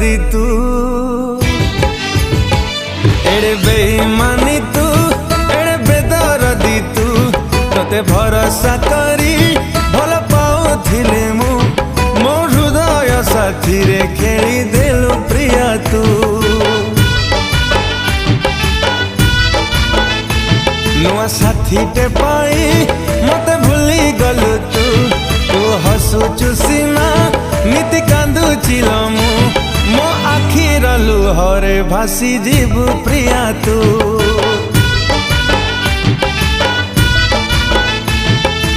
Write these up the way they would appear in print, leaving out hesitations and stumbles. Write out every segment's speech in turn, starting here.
दी तू एड़े बेईमानी तू एड़े बेदरदी तू तोते भरोसा करी भल पाउथिले मु मो हृदय साथी रे खेली देलु प्रिया तू नुआ साथी टे पाई मते भूली गलु तू तू हसुचु सीना नीति कांदु चिलमु मो आखिर लुहरे भासी जीवु प्रिया तू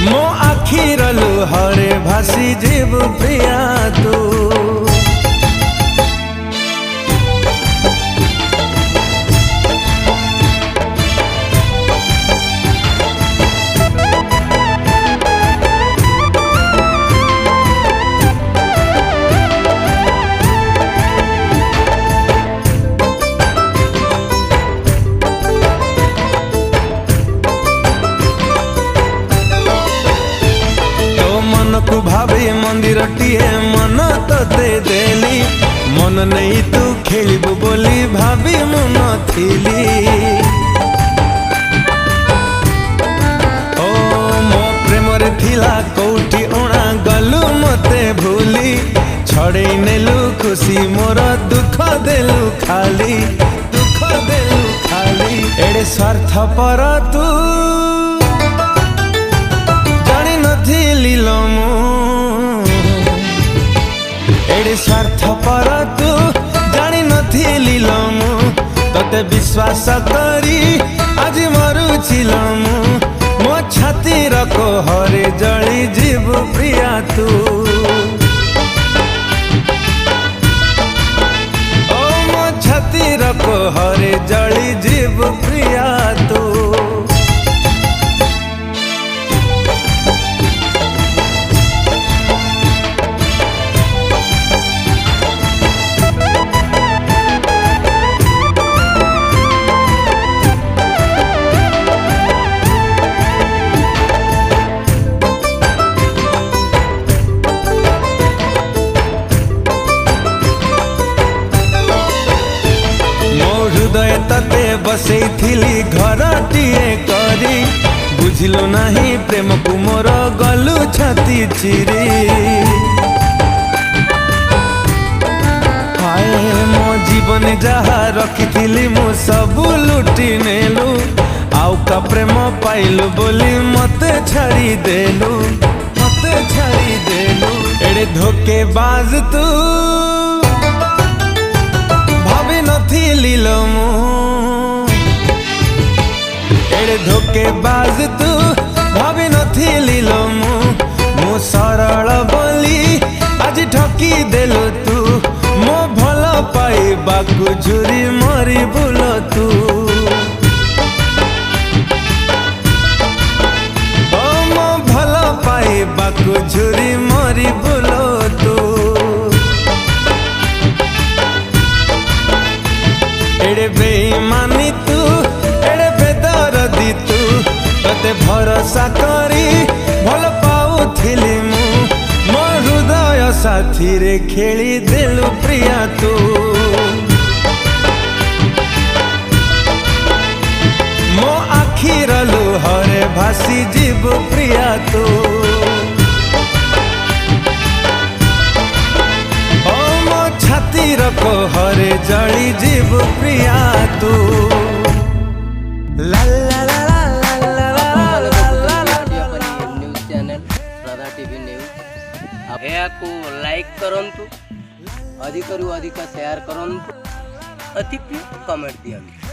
मो आखिर लुहरे भासी जीवु प्रिया तू को भावे मंदिर टीए मन तते देली मन नहीं तू खेलिबु बोली भाभी मन थिली ओ मो प्रेम रे थिला कोठी ओणा गलु मते भूली छड़े नेलु खुशी मोर दुख देलु खाली एड़े स्वार्थ पर तू जानी नथिली लमु एड़े स्वार्थ पर तू जानी नथिली लमु तते विश्वास करी आज मरुछि लमु मो छाती रको हरे जली जीव प्रिया तू ओ मो छाती रको हरे जली जीव प्रिया तू हृदय तते बसई थिली घर टीए करी बुझिलो नहीं प्रेम को मोर गलु छाती चिरी हाय मो जीवन जहा रखी मु सबु लुटी नेलु आउ का प्रेम पाइलु बोली मते छाड़ी देलु एड़े धोके बाज तू भाभी नथिली लमु एड़े धोके बाज तू भाभी नथिली लमु मो सरल बोली आज ठकी देलु तू मो भल पाइबाकु झुरी मरी बुल तू ओ मो भल पाइबाकु झुरी मरी बुल तू एड़े बेईमानी तू एड़े बेदरदी तू तते भरोसा करी भल पाउथिली मु मो हृदय साथी रे खेली देलु प्रिया तू मो आखिर लुहरे भासी जीव प्रिया तू छाती रको हरे जली जीव प्रिया तू ला ला ला ला ला न्यूज चैनल प्रदा टीवी न्यूज आप या को लाइक करंतु अधिक शेयर करंतु अति कमेंट दियंतु।